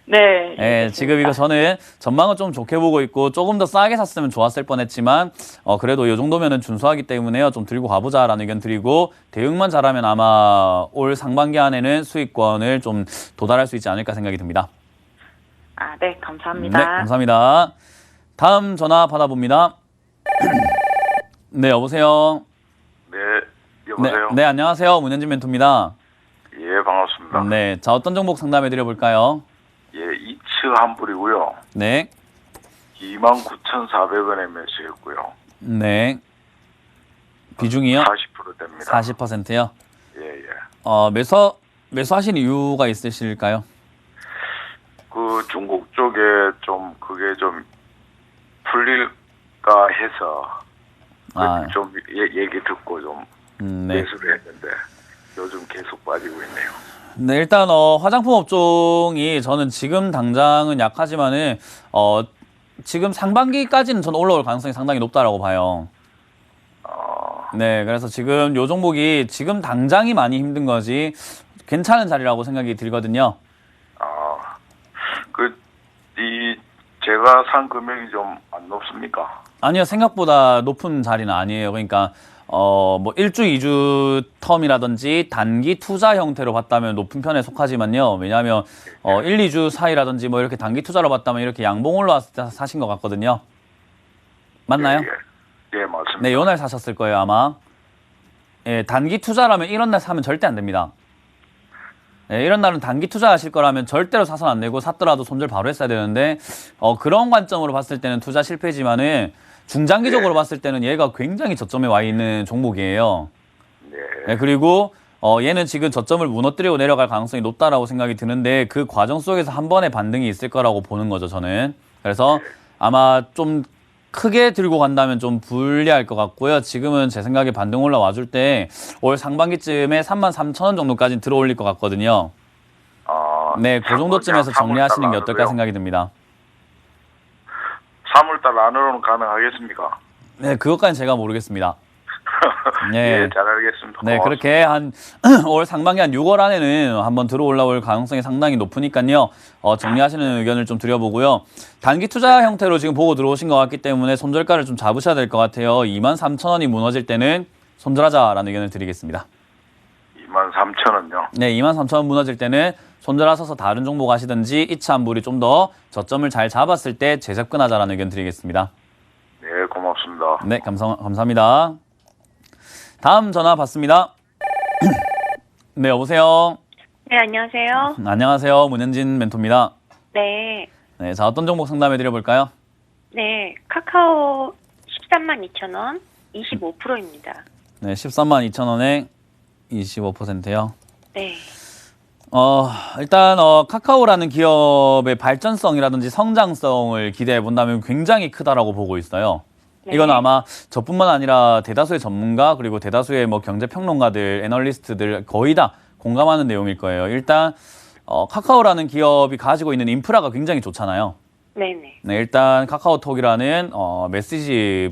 네. 네, 지금 이거 저는 전망은 좀 좋게 보고 있고 조금 더 싸게 샀으면 좋았을 뻔했지만 그래도 이 정도면은 준수하기 때문에요. 좀 들고 가보자라는 의견 드리고 대응만 잘하면 아마 올 상반기 안에는 수익권을 좀 도달할 수 있지 않을까 생각이 듭니다. 네, 감사합니다. 네, 감사합니다. 다음 전화 받아봅니다. 네, 여보세요. 네, 여보세요. 네, 안녕하세요. 문현진 멘토입니다. 예, 반갑습니다. 네, 자, 어떤 종목 상담해 드려볼까요? 예, 이츠 한불이고요. 네. 29,400원에 매수했고요. 네. 비중이요? 40% 됩니다. 40%요? 예. 매수하신 이유가 있으실까요? 그 중국 쪽에 좀 그게 좀 풀릴까 해서 좀 얘기 듣고 좀 네. 매수를 했는데 요즘 계속 빠지고 있네요. 네, 일단 화장품 업종이 저는 지금 당장은 약하지만은 지금 상반기까지는 저는 올라올 가능성이 상당히 높다라고 봐요. 네, 그래서 지금 요 종목이 지금 당장이 많이 힘든 거지 괜찮은 자리라고 생각이 들거든요. 제가 산 금액이 좀 안 높습니까? 아니요, 생각보다 높은 자리는 아니에요. 그러니까 뭐 1주, 2주 텀이라든지 단기 투자 형태로 봤다면 높은 편에 속하지만요. 왜냐하면 1, 2주 사이라든지 뭐 이렇게 단기 투자로 봤다면 이렇게 양봉 올라왔을 때 사신 것 같거든요. 맞나요? 예, 맞습니다. 네, 요날 사셨을 거예요, 아마. 예, 단기 투자라면 이런 날 사면 절대 안 됩니다. 네, 이런 날은 단기 투자하실 거라면 절대로 사선 안 되고 샀더라도 손절 바로 했어야 되는데 그런 관점으로 봤을 때는 투자 실패지만은 중장기적으로 봤을 때는 얘가 굉장히 저점에 와 있는 종목이에요. 네, 그리고 얘는 지금 저점을 무너뜨리고 내려갈 가능성이 높다라고 생각이 드는데 그 과정 속에서 한 번의 반등이 있을 거라고 보는 거죠, 저는. 그래서 아마 좀 크게 들고 간다면 좀 불리할 것 같고요. 지금은 제 생각에 반등 올라와 줄 때 올 상반기쯤에 33,000원 정도까지 들어올릴 것 같거든요. 네, 그 정도쯤에서 정리하시는 게 어떨까 생각이 듭니다. 3월달 안으로는 가능하겠습니까? 네, 그것까지는 제가 모르겠습니다. 네, 예, 잘 알겠습니다. 네, 그렇게 한 올 상반기 한 6월 안에는 한번 들어 올라올 가능성이 상당히 높으니까요. 정리하시는 의견을 좀 드려보고요. 단기 투자 형태로 지금 보고 들어오신 것 같기 때문에 손절가를 좀 잡으셔야 될 것 같아요. 23,000원이 무너질 때는 손절하자라는 의견을 드리겠습니다. 23,000원요? 네, 23,000원 무너질 때는 손절하셔서 다른 종목 하시든지 이차 한불이 좀 더 저점을 잘 잡았을 때 재접근하자라는 의견 드리겠습니다. 네, 고맙습니다. 네, 감사합니다. 다음 전화 받습니다. 네, 여보세요. 네, 안녕하세요. 안녕하세요. 문현진 멘토입니다. 네. 네, 자, 어떤 종목 상담해 드려볼까요? 네, 카카오 132,000원, 25%입니다. 네, 132,000원에 25%요. 네. 일단 카카오라는 기업의 발전성이라든지 성장성을 기대해 본다면 굉장히 크다라고 보고 있어요. 네. 이건 아마 저뿐만 아니라 대다수의 전문가 그리고 대다수의 뭐 경제 평론가들, 애널리스트들 거의 다 공감하는 내용일 거예요. 일단 카카오라는 기업이 가지고 있는 인프라가 굉장히 좋잖아요. 네네. 네, 일단 카카오톡이라는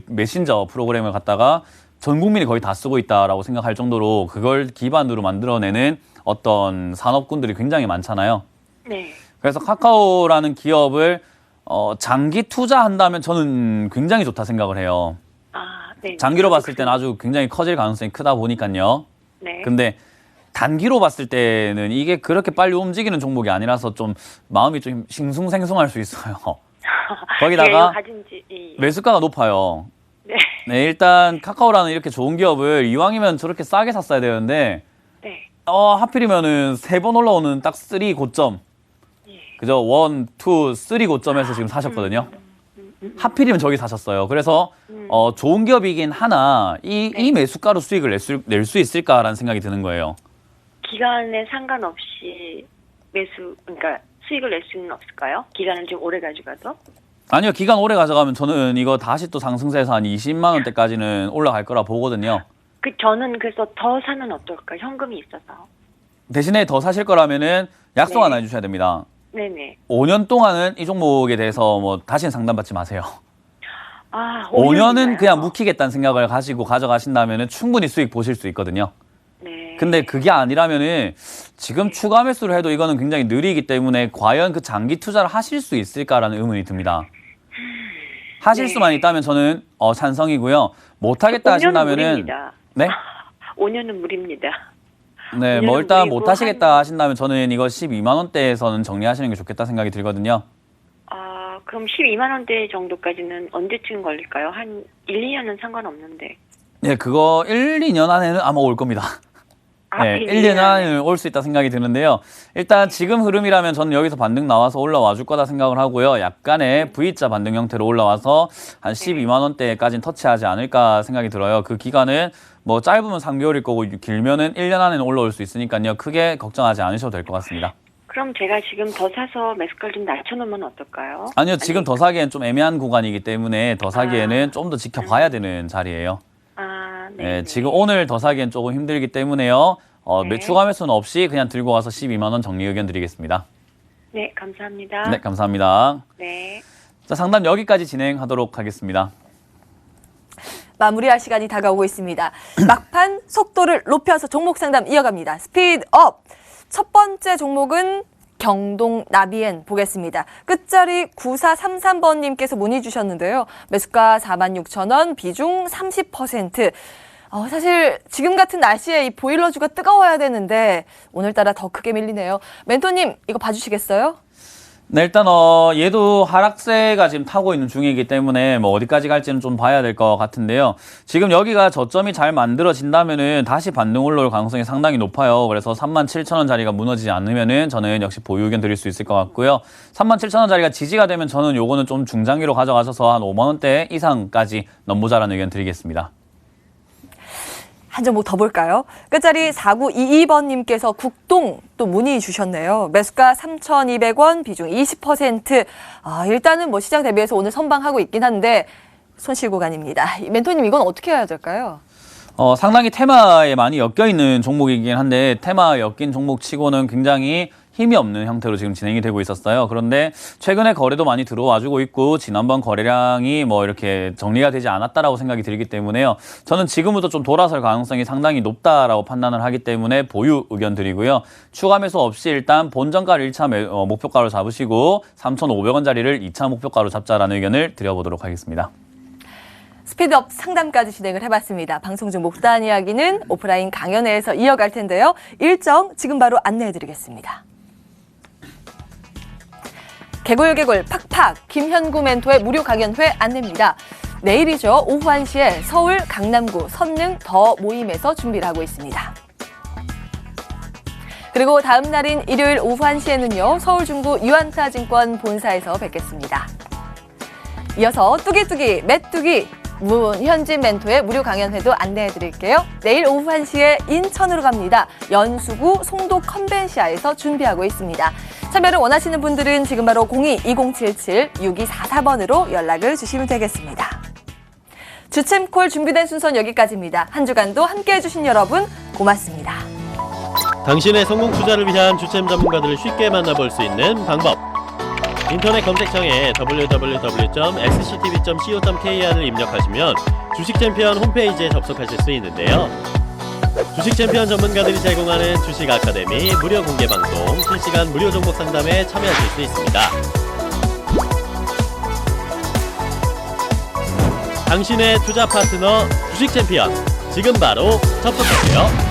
메신저 프로그램을 갖다가 전 국민이 거의 다 쓰고 있다라고 생각할 정도로 그걸 기반으로 만들어내는 어떤 산업군들이 굉장히 많잖아요. 네. 그래서 카카오라는 기업을 장기 투자한다면 저는 굉장히 좋다 생각을 해요. 아, 네. 장기로 봤을 때는 아주 굉장히 커질 가능성이 크다 보니까요. 네. 근데 단기로 봤을 때는 이게 그렇게 빨리 움직이는 종목이 아니라서 좀 마음이 좀 싱숭생숭할 수 있어요. 거기다가 매수가가 높아요. 네. 네, 일단 카카오라는 이렇게 좋은 기업을 이왕이면 저렇게 싸게 샀어야 되는데 네. 하필이면은 3번 올라오는 딱 3 고점. 그죠? 1, 2, 3 고점에서 지금 사셨거든요. 하필이면 저기 사셨어요. 그래서 좋은 기업이긴 하나 이 매수가로 수익을 낼 수 있을까라는 생각이 드는 거예요. 기간에 상관없이 그러니까 수익을 낼 수는 없을까요? 기간을 좀 오래 가져가도? 아니요, 기간 오래 가져가면 저는 이거 다시 또 상승세에서 한 20만 원대까지는 올라갈 거라 보거든요. 저는 그래서 더 사면 어떨까? 현금이 있어서. 대신에 더 사실 거라면은 약속 하나 해주셔야 됩니다. 네네. 5년 동안은 이 종목에 대해서 뭐 다시는 상담받지 마세요. 아, 5년은 그냥 묵히겠다는 생각을 가지고 가져가신다면은 충분히 수익 보실 수 있거든요. 네. 근데 그게 아니라면은 지금 추가 매수를 해도 이거는 굉장히 느리기 때문에 과연 그 장기 투자를 하실 수 있을까라는 의문이 듭니다. 하실 수만 있다면 저는 찬성이고요. 못하겠다 하신다면은 무리입니다. 네? 5년은 무리입니다. 네, 뭐 일단 못하시겠다 하신다면 저는 이거 12만 원대에서는 정리하시는 게 좋겠다 생각이 들거든요. 아, 그럼 12만 원대 정도까지는 언제쯤 걸릴까요? 한 1, 2년은 상관없는데. 네, 그거 1, 2년 안에는 아마 올 겁니다. 네, 1, 2년 안에 올 수 있다 생각이 드는데요. 일단 지금 흐름이라면 저는 여기서 반등 나와서 올라와 줄 거다 생각을 하고요. 약간의 V자 반등 형태로 올라와서 한 12만 원대까지는 터치하지 않을까 생각이 들어요. 그 기간은 뭐 짧으면 3개월일 거고 길면은 1년 안에는 올라올 수 있으니까요. 크게 걱정하지 않으셔도 될 것 같습니다. 그럼 제가 지금 더 사서 매수가를 좀 낮춰놓으면 어떨까요? 아니요, 지금 더 사기엔 좀 애매한 구간이기 때문에 더 사기에는 좀 더 지켜봐야 되는 자리예요. 아, 네. 네, 지금 오늘 더 사기엔 조금 힘들기 때문에요. 추가 매수는 없이 그냥 들고 와서 12만 원 정리 의견 드리겠습니다. 네, 감사합니다. 네, 감사합니다. 네. 자, 상담 여기까지 진행하도록 하겠습니다. 마무리할 시간이 다가오고 있습니다. 막판 속도를 높여서 종목 상담 이어갑니다. 스피드업! 첫 번째 종목은 경동 나비엔 보겠습니다. 끝자리 9433번님께서 문의 주셨는데요. 매수가 46,000원, 비중 30%. 사실 지금 같은 날씨에 이 보일러주가 뜨거워야 되는데 오늘따라 더 크게 밀리네요. 멘토님, 이거 봐주시겠어요? 네, 일단 얘도 하락세가 지금 타고 있는 중이기 때문에 뭐 어디까지 갈지는 좀 봐야 될 것 같은데요. 지금 여기가 저점이 잘 만들어진다면은 다시 반등 올라올 가능성이 상당히 높아요. 그래서 37,000원 자리가 무너지지 않으면은 저는 역시 보유 의견 드릴 수 있을 것 같고요. 37,000원 자리가 지지가 되면 저는 요거는 좀 중장기로 가져가셔서 한 5만 원대 이상까지 넘보자라는 의견 드리겠습니다. 한 종목 더 볼까요? 끝자리 4922번님께서 국동 또 문의 주셨네요. 매수가 3,200원, 비중 20%. 일단은 뭐 시장 대비해서 오늘 선방하고 있긴 한데 손실 구간입니다. 멘토님, 이건 어떻게 해야 될까요? 상당히 테마에 많이 엮여있는 종목이긴 한데 테마에 엮인 종목 치고는 굉장히 힘이 없는 형태로 지금 진행이 되고 있었어요. 그런데 최근에 거래도 많이 들어와주고 있고 지난번 거래량이 뭐 이렇게 정리가 되지 않았다라고 생각이 들기 때문에요. 저는 지금부터 좀 돌아설 가능성이 상당히 높다라고 판단을 하기 때문에 보유 의견 드리고요. 추가 매수 없이 일단 본전가를 1차 목표가로 잡으시고 3,500원짜리를 2차 목표가로 잡자라는 의견을 드려보도록 하겠습니다. 스피드업 상담까지 진행을 해봤습니다. 방송 중 목단 이야기는 오프라인 강연회에서 이어갈 텐데요. 일정 지금 바로 안내해드리겠습니다. 개굴개굴 팍팍 김현구 멘토의 무료 강연회 안내입니다. 내일이죠. 오후 1시에 서울 강남구 선능 더 모임에서 준비를 하고 있습니다. 그리고 다음 날인 일요일 오후 1시에는요. 서울 중구 유안타증권 본사에서 뵙겠습니다. 이어서 뚜기뚜기 메뚜기 문현진 멘토의 무료 강연회도 안내해드릴게요. 내일 오후 1시에 인천으로 갑니다. 연수구 송도 컨벤시아에서 준비하고 있습니다. 참여를 원하시는 분들은 지금 바로 02-2077-6244번으로 연락을 주시면 되겠습니다. 주챔콜 준비된 순서는 여기까지입니다. 한 주간도 함께해 주신 여러분 고맙습니다. 당신의 성공 투자를 위한 주챔 전문가들을 쉽게 만나볼 수 있는 방법. 인터넷 검색창에 www.xctv.co.kr을 입력하시면 주식챔피언 홈페이지에 접속하실 수 있는데요. 주식챔피언 전문가들이 제공하는 주식 아카데미 무료 공개 방송, 실시간 무료 종목 상담에 참여하실 수 있습니다. 당신의 투자 파트너 주식챔피언, 지금 바로 접속하세요.